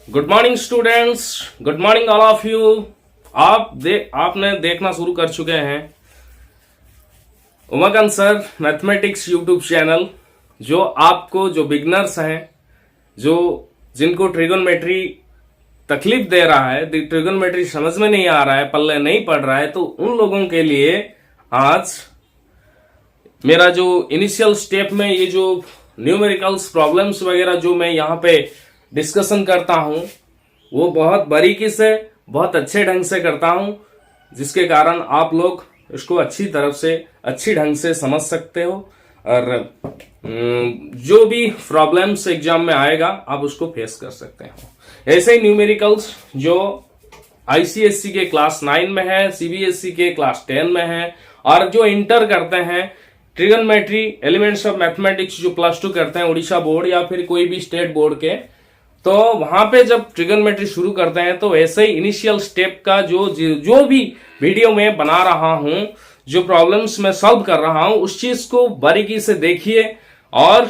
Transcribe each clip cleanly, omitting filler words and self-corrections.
Good morning students, good morning all of you. आपने देखना शुरू कर चुके हैं Umakant sir mathematics YouTube channel, जो बिगनर्स हैं, जिनको ट्रिगोनोमेट्री तकलीफ दे रहा है, ट्रिगोनोमेट्री समझ में नहीं आ रहा है, पल्ले नहीं पड़ रहा है, तो उन लोगों के लिए आज मेरा जो इनिशियल स्टेप में ये जो न्यूमेरिकल्स प्रॉब्लम्स वगैरह जो मैं यहाँ पे डिस्कशन करता हूं, वो बहुत बारीकी से, बहुत अच्छे ढंग से करता हूं, जिसके कारण आप लोग इसको अच्छी ढंग से समझ सकते हो और जो भी प्रॉब्लम्स एग्जाम में आएगा आप उसको फेस कर सकते हो। ऐसे ही न्यूमेरिकल्स जो आईसीएससी के क्लास 9 में है, सीबीएसई के क्लास 10 में है, और जो इंटर करते हैं ट्रिगोनोमेट्री एलिमेंट्स ऑफ मैथमेटिक्स जो +2 करते हैं उड़ीसा बोर्ड या फिर कोई भी स्टेट बोर्ड के, तो वहां पे जब ट्रिगोनोमेट्री शुरू करते हैं तो ऐसे ही इनिशियल स्टेप का जो भी वीडियो में बना रहा हूं, जो प्रॉब्लम्स मैं सॉल्व कर रहा हूं, उस चीज को बारीकी से देखिए और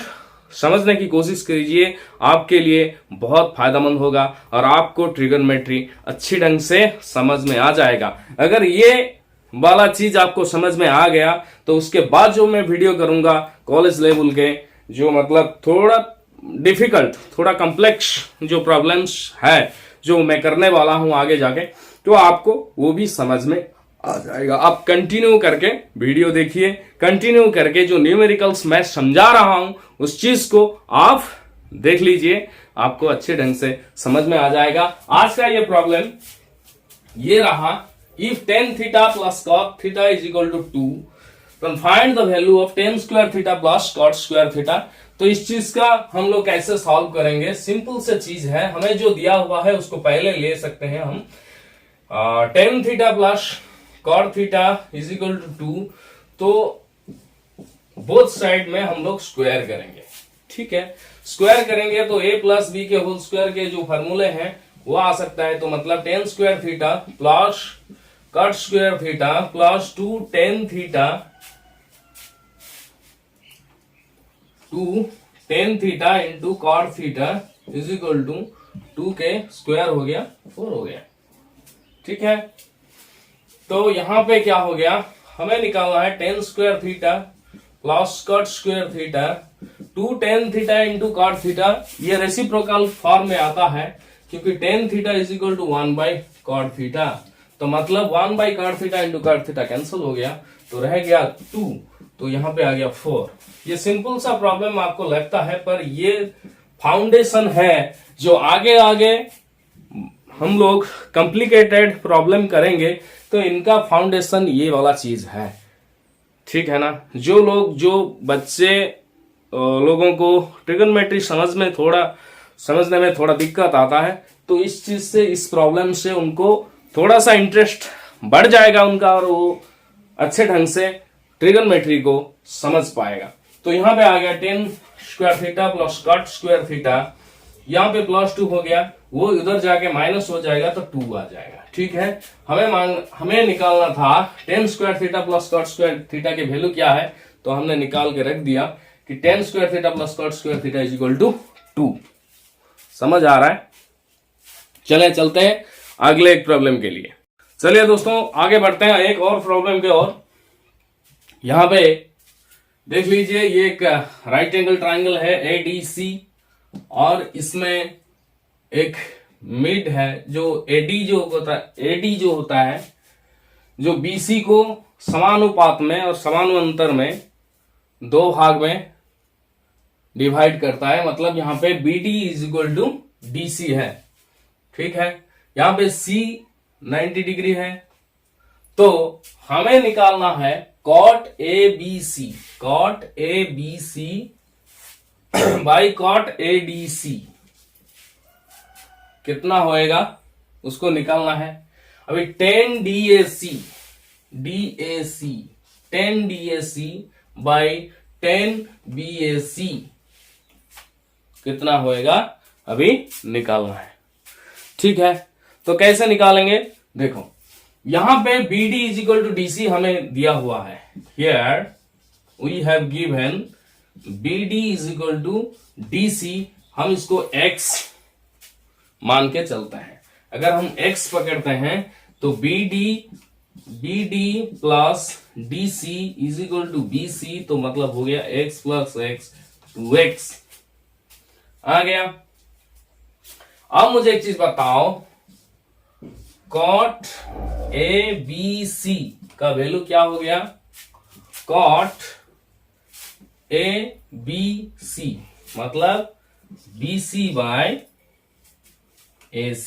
समझने की कोशिश कीजिए। आपके लिए बहुत फायदेमंद होगा और आपको ट्रिगोनोमेट्री अच्छी ढंग से समझ में आ जाएगा। अगर ये वाला चीज आपको समझ में आ गया तो उसके बाद जो मैं वीडियो करूंगा कॉलेज लेवल के, जो मतलब थोड़ा डिफिकल्ट, थोड़ा कॉम्प्लेक्स जो प्रॉब्लम्स है जो मैं करने वाला हूं आगे जाके, तो आपको वो भी समझ में आ जाएगा। आप कंटिन्यू करके वीडियो देखिए, कंटिन्यू करके जो न्यूमेरिकल्स मैं समझा रहा हूं उस चीज को आप देख लीजिए, आपको अच्छे ढंग से समझ में आ जाएगा। आज का ये प्रॉब्लम ये रहा, if tan theta plus cot theta is equal to 2, then find the value of tan square theta plus cot square theta। तो इस चीज का हम लोग कैसे सॉल्व करेंगे? सिंपल से चीज है, हमें जो दिया हुआ है उसको पहले ले सकते हैं हम। tan theta plus cot theta is equal to 2, तो बोथ साइड में हम लोग स्क्वायर करेंगे, ठीक है। स्क्वायर करेंगे तो a प्लस बी के होल स्क्वायर के जो फॉर्मूले हैं वो आ सकता है। तो मतलब tan square theta plus cot square theta plus 2 tan theta 2 tan theta into cot theta is equal to 2 के स्क्वायर हो गया 4 हो गया, ठीक है। तो यहां पे क्या हो गया, हमें निकालना है tan square theta plus cot square theta 2 tan theta into cot theta. ये रेसिप्रोकल फॉर्म में आता है क्योंकि tan theta is equal to 1 by cot theta, तो मतलब 1 by cot theta into cot theta cancel हो गया, तो रह गया 2, तो यहां पे आ गया 4। ये सिंपल सा प्रॉब्लम आपको लगता है, पर ये फाउंडेशन है जो आगे आगे हम लोग कॉम्प्लिकेटेड प्रॉब्लम करेंगे तो इनका फाउंडेशन ये वाला चीज है, ठीक है ना। जो बच्चे लोगों को ट्रिगोनोमेट्री समझने में थोड़ा दिक्कत आता है, तो इस चीज से, इस प्रॉब्लम से उनको थोड़ा सा इंटरेस्ट बढ़ जाएगा उनका और वो अच्छे ढंग से ट्रिगोनोमेट्री को समझ पाएगा। तो यहां पे आ गया tan square theta plus cot square theta, यहां पे +2 हो गया, वो उधर जाके माइनस हो जाएगा तो 2 आ जाएगा, ठीक है। हमें निकालना था tan square theta plus cot square theta की वैल्यू क्या है, तो हमने निकाल के रख दिया कि tan square theta plus cot square theta is equal to 2। समझ आ रहा है? चलते हैं अगले एक प्रॉब्लम के लिए। चलिए दोस्तों आगे बढ़ते हैं एक और प्रॉब्लम के ओर। यहां पे देख लीजिए, ये एक राइट एंगल ट्राइंगल है ADC, और इसमें एक मिड है जो AD जो होता है, जो BC को समानुपात में और समानांतर में 2 भाग में डिवाइड करता है। मतलब यहां पे BD is equal to DC है, ठीक है। यहां पे C 90 डिग्री है, तो हमें निकालना है cot ABC by cot ADC कितना होएगा उसको निकालना है। अभी tan DAC by tan BAC कितना होएगा अभी निकालना है, ठीक है। तो कैसे निकालेंगे? देखो यहां पे BD is equal to DC हमें दिया हुआ है। Here we have given BD is equal to DC, हम इसको X मान के चलते हैं। अगर हम x पकड़ते हैं तो BD plus DC is equal to BC, तो मतलब हो गया x प्लस x 2x आ गया। अब मुझे एक चीज बताओ, cot ABC का वैल्यू क्या हो गया? cot ABC मतलब BC बाय AC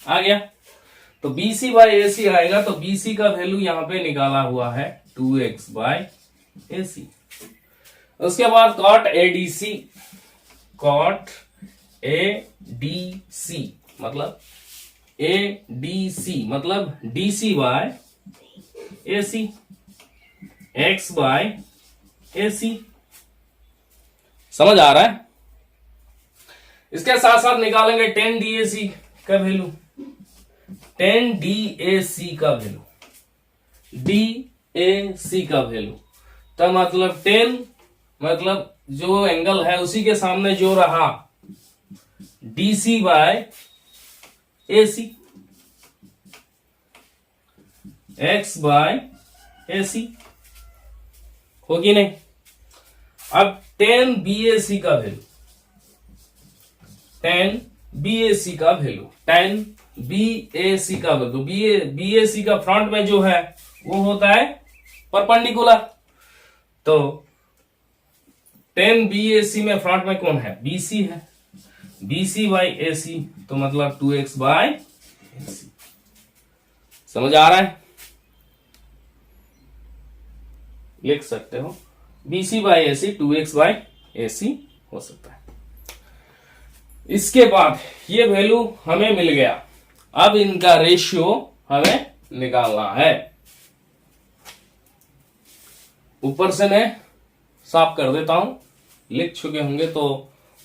आ गया। तो BC बाय AC आएगा, तो BC का वैल्यू यहां पे निकाला हुआ है 2x बाय AC। उसके बाद cot ADC, cot ADC मतलब DC by AC, x by AC। समझ आ रहा है? इसके साथ साथ निकालेंगे 10 DAC का वैल्यू, 10 DAC का वैल्यू, DAC का वैल्यू, तो मतलब 10 मतलब जो एंगल है उसी के सामने जो रहा DC by AC, x by AC, होगी नहीं? अब 10 BAC का वैल्यू, 10 BAC का वैल्यू, 10 BAC का वैल्यू, BAC का फ्रंट में जो है वो होता है परपेंडिकुलर, तो 10 BAC में फ्रंट में कौन है? BC है, BC बाई AC, तो मतलब 2x बाय AC। समझ आ रहा है? लिख सकते हो BC by AC 2x by AC हो सकता है। इसके बाद ये वैल्यू हमें मिल गया, अब इनका रेशियो हमें निकालना है। ऊपर से मैं साफ कर देता हूं, लिख चुके होंगे तो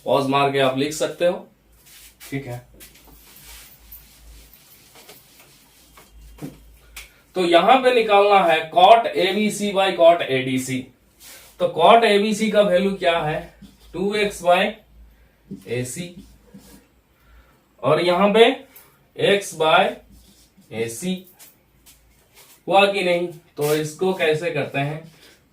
पॉज मार के आप लिख सकते हो, ठीक है। तो यहां पे निकालना है cot ABC by cot ADC, तो cot ABC का वैल्यू क्या है? 2x बाय AC, और यहां पे x बाय AC हुआ कि नहीं? तो इसको कैसे करते हैं?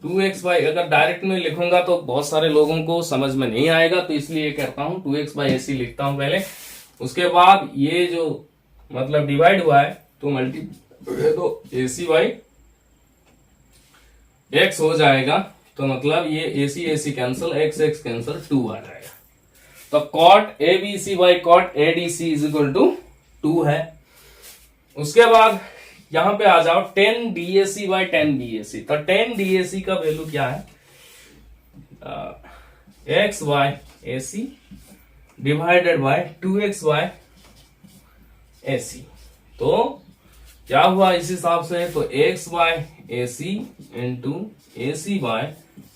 2x बाय, अगर डायरेक्ट में लिखूंगा तो बहुत सारे लोगों को समझ में नहीं आएगा, तो इसलिए करता हूं 2x बाय AC लिखता हूं पहले, उसके बाद ये जो मतलब डिवाइड हुआ है तो तो AC बाई x हो जाएगा, तो मतलब ये AC कैंसिल, x कैंसिल, 2 आ जाएगा। तो cot ABC by cot ADC is equal to 2 है। उसके बाद यहां पे आ जाओ 10 DAC बाई 10 BAC, तो 10 DAC का वैल्यू क्या है? x by AC divided by 2x by AC, तो क्या हुआ इस हिसाब से? तो x by AC into AC by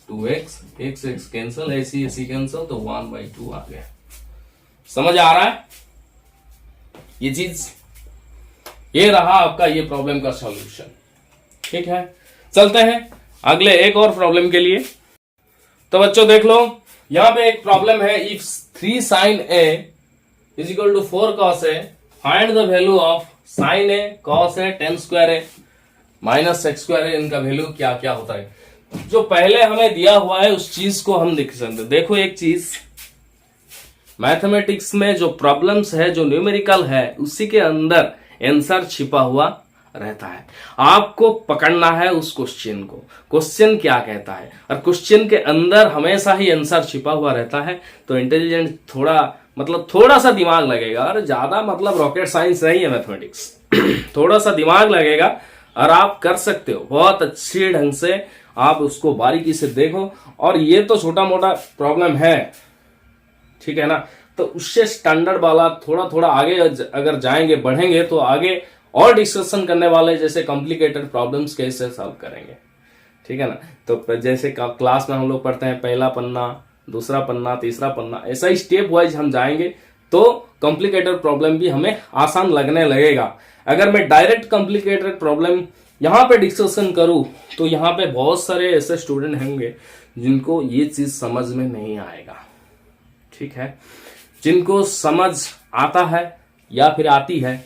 2x, x cancel, AC cancel, तो 1/2 आ गया। समझ आ रहा है ये चीज? ये रहा आपका ये प्रॉब्लम का सॉल्यूशन, ठीक है। चलते हैं अगले एक और प्रॉब्लम के लिए। तो बच्चों देख लो, यहां पे एक प्रॉब्लम है, if 3 sin A is equal to 4 cos A, find the value of sin A cos A tan square A minus sec square A, इनका वैल्यू क्या क्या होता है। जो पहले हमें दिया हुआ है उस चीज को हम लिख सकते। देखो एक चीज, मैथमेटिक्स में जो प्रॉब्लम्स है, जो न्यूमेरिकल है, उसी के अंदर आंसर छिपा हुआ रहता है। आपको पकड़ना है उस क्वेश्चन को, क्वेश्चन क्या कहता है, और क्वेश्चन के अंदर हमेशा ही आंसर छिपा हुआ रहता है। तो इंटेलिजेंट थोड़ा सा दिमाग लगेगा, और ज्यादा मतलब रॉकेट साइंस नहीं है मैथमेटिक्स थोड़ा सा दिमाग लगेगा और आप कर सकते हो बहुत अच्छे ढंग से। आप उसको बारीकी से देखो, और ये तो छोटा मोटा प्रॉब्लम है, ठीक है ना। तो उससे स्टैंडर्ड वाला थोड़ा थोड़ा आगे अगर जाएंगे, बढ़ेंगे, तो आगे और डिस्कशन करने वाले, जैसे कॉम्प्लिकेटेड प्रॉब्लम्स कैसे सॉल्व करेंगे, ठीक है ना। तो जैसे क्लास में हम लोग पढ़ते हैं पहला पन्ना, दूसरा पन्ना, तीसरा पन्ना, ऐसा ही स्टेप वाइज हम जाएंगे तो कॉम्प्लिकेटेड प्रॉब्लम भी हमें आसान लगने लगेगा। अगर मैं डायरेक्ट कॉम्प्लिकेटेड प्रॉब्लम यहां पे डिस्कशन करूं तो यहां पे बहुत सारे ऐसे स्टूडेंट होंगे जिनको ये चीज समझ में नहीं आएगा, ठीक है। जिनको समझ आता है या फिर आती है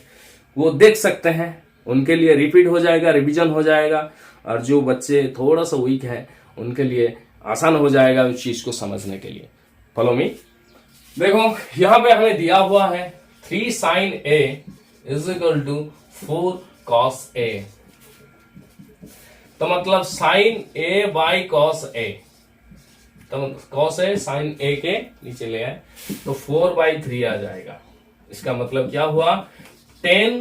वो देख सकते हैं, उनके लिए रिपीट हो जाएगा, रिवीजन हो जाएगा। और जो बच्चे थोड़ा सा वीक है उनके लिए आसान हो जाएगा उस चीज को समझने के लिए। Follow me. देखो यहां पे हमें दिया हुआ है 3 sin A is equal to 4 cos A। तो मतलब sin A बाई cos A, तो cos A sin A के नीचे ले आए तो 4/3 आ जाएगा। इसका मतलब क्या हुआ, tan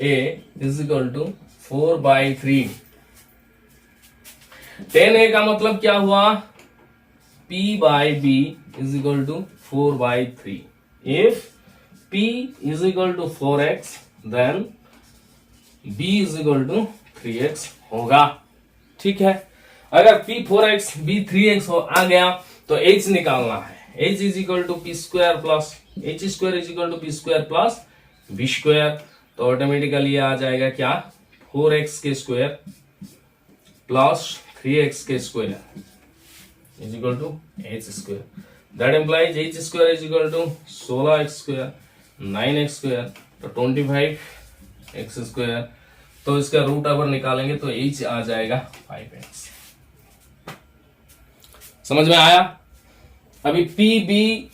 A is equal to 4/3। tan A का मतलब क्या हुआ, P by B is equal to 4/3। If P is equal to 4x then B is equal to 3x होगा। ठीक है, अगर P 4x B 3x आ गया तो H निकालना है। H is equal to P square plus H square is equal to P square plus B square. तो automatically आ जाएगा क्या, 4x के स्क्वायर प्लस 3x के square is equal to H square. That implies H square is equal to 16x square 9x square तो 25x square. तो इसका root अगर निकालेंगे तो H आ जाएगा 5x। समझ में आया। अभी पी बी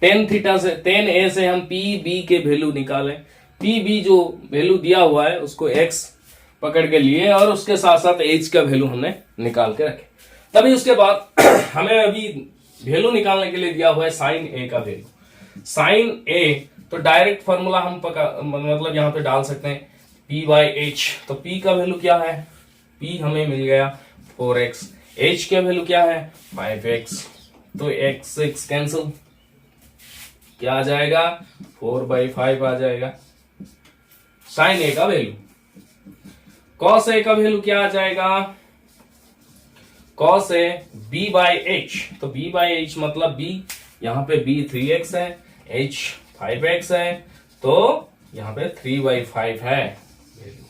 tan थीटा से tan A से हम पी बी के वैल्यू निकालें। पी बी जो वैल्यू दिया हुआ है उसको x पकड़ के लिए और उसके साथ साथ h का वैल्यू हमने निकाल के रखे। तभी उसके बाद हमें अभी वैल्यू निकालने के लिए दिया हुआ है sin A का वैल्यू। sin A तो डायरेक्ट फॉर्मूला हम मतलब यहां पे डाल सकते हैं P बाई H। तो P का वैल्यू क्या है, P हमें मिल गया 4x, H का वैल्यू क्या है 5x। तो x से x कैंसिल, क्या आ जाएगा 4/5 आ जाएगा। sin A का वैल्यू, cos A का वैल्यू क्या आ जाएगा, cos A B by H। तो B बाई H मतलब B, यहां पे B 3x है, H 5x है, तो यहां पे 3/5 है वैल्यू।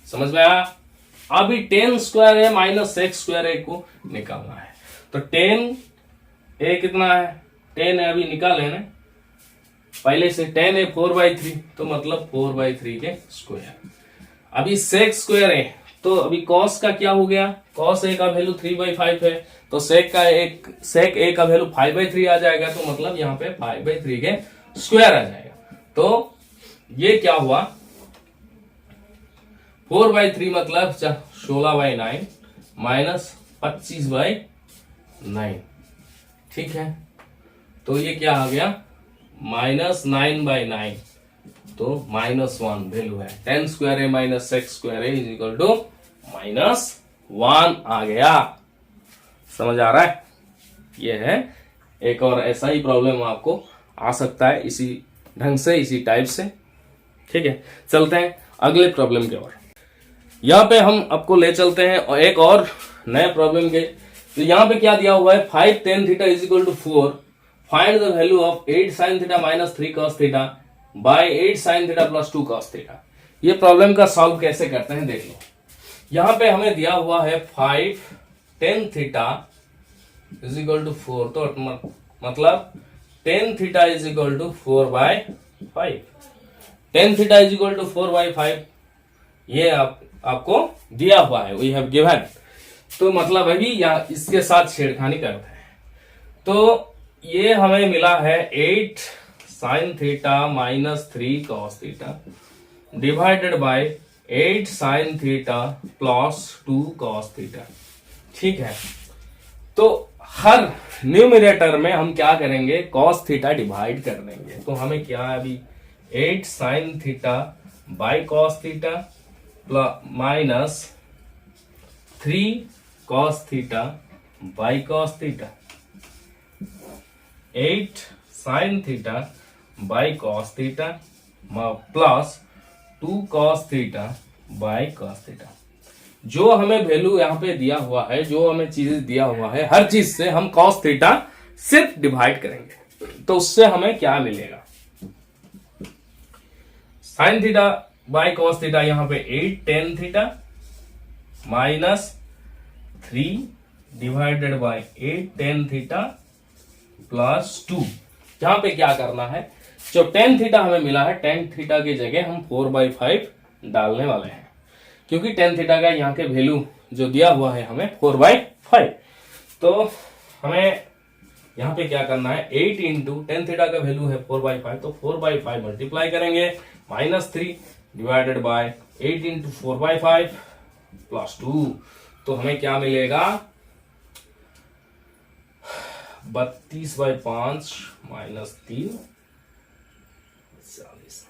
समझ में आया। अभी tan स्क्वायर है माइनस x स्क्वायर है को निकालना है। तो tan A कितना है, tan A अभी निकाले ना पहले से, tan A 4/3 तो मतलब 4/3 के स्क्वायर। अभी sec स्क्वायर है तो अभी cos का क्या हो गया, cos A का वैल्यू 3/5 है तो sec A का वैल्यू 5/3 आ जाएगा। तो मतलब यहाँ पे 5/3 के स्क्वायर आ जाएगा। तो ये क्या हुआ 4/3 मतलब 16/9 माइनस 25/9। ठीक है, तो ये क्या आ गया -9/9 तो -1 वैल्यू है। tan स्क्वायर है माइनस sec स्क्वायर है इज इक्वल टू -1 आ गया। समझ आ रहा है। ये है एक और ऐसा ही प्रॉब्लम आपको आ सकता है इसी ढंग से, इसी टाइप से। ठीक है, चलते हैं अगले प्रॉब्लम की ओर। यहाँ पे हम आपको ले चलते हैं और एक और नए प्रॉब्लम के। तो यहाँ पे क्या दिया हुआ है 5 tan theta is equal to 4, find the value of 8 sin theta minus 3 cos theta by 8 sin theta plus 2 cos theta. ये प्रॉब्लम का सॉल्व कैसे करते हैं देख लो। यहाँ पे हमें दिया हुआ है 5 tan theta is equal to 4, तो मतलब tan theta is equal to 4/5। tan theta is equal to 4/5 ये आपको दिया हुआ है, वी हैव गिवन। तो मतलब अभी यहाँ इसके साथ छेड़खानी करते हैं। तो ये हमें मिला है 8 sin theta minus 3 cos theta divided by 8 sin theta plus 2 cos theta. ठीक है, तो हर न्यूमरेटर में हम क्या करेंगे cos थीटा डिवाइड कर देंगे। तो हमें क्या है अभी 8 sin theta by cos theta minus 3 cos theta by cos theta, 8 sin theta by cos theta plus 2 cos theta by cos theta. जो हमें वैल्यू यहाँ पे दिया हुआ है, जो हमें चीज दिया हुआ है, हर चीज से हम cos थीटा सिर्फ डिवाइड करेंगे तो उससे हमें क्या मिलेगा, sin theta by cos theta यहाँ पे 8 tan theta minus 3 divided by 8 tan theta plus 2। यहाँ पे क्या करना है, जो टेन थीटा हमें मिला है, टेन थीटा की जगह हम 4/5 डालने वाले हैं, क्योंकि टेन थीटा का यहाँ के वैल्यू जो दिया हुआ है हमें 4/5। तो हमें यहाँ पे क्या करना है, 8 इंटू टेन थीटा का वैल्यू है 4/5, तो 4/5 मल्टीप्लाई करेंगे, -3 डिवाइडेड बाय 8 इंटू 4/5 प्लस 2। तो हमें क्या मिलेगा, 32/5 -3 40।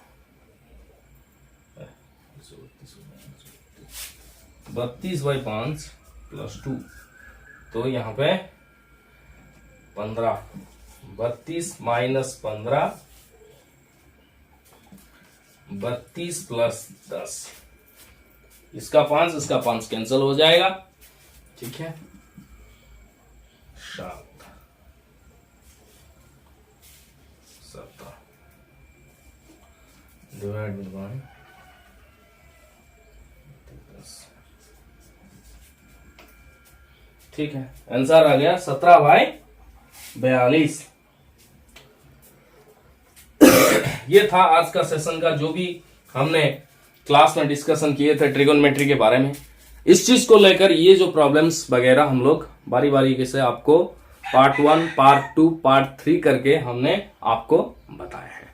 32/5 प्लस 2, तो यहाँ पे 15, 32 माइनस 15, 32 प्लस 10, इसका 5 कैंसिल हो जाएगा, ठीक है। 7 डिवाइडेड बाय 10, ठीक है। आंसर आ गया 17/42। ये था आज का सेशन का जो भी हमने क्लास में डिस्कशन किए थे ट्रिगोनोमेट्री के बारे में। इस चीज को लेकर ये जो प्रॉब्लम्स वगैरह हम लोग बारी बारी से आपको पार्ट 1, पार्ट 2, पार्ट 3 करके हमने आपको बताया है।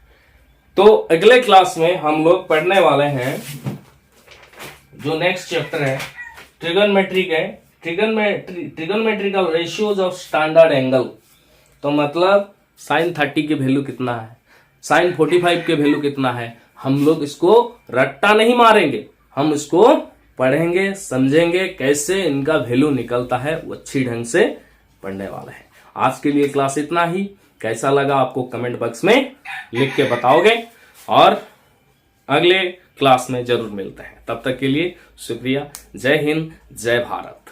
तो अगले क्लास में हम लोग पढ़ने वाले हैं जो नेक्स्ट चैप्टर है trigonometrical ratios of standard angle. तो मतलब साइन 30 के वैल्यू कितना है, साइन 45 के वैल्यू कितना है, हम लोग इसको रट्टा नहीं मारेंगे, हम इसको पढ़ेंगे, समझेंगे, कैसे इनका वैल्यू निकलता है, वो अच्छी ढंग से पढ़ने वाले हैं। आज के लिए क्लास इतना ही। कैसा लगा आपको कमेंट बॉक्स में लिख के बताओगे, और अगले क्लास में जरूर मिलते हैं। तब तक के लिए शुक्रिया। जय हिंद, जय भारत।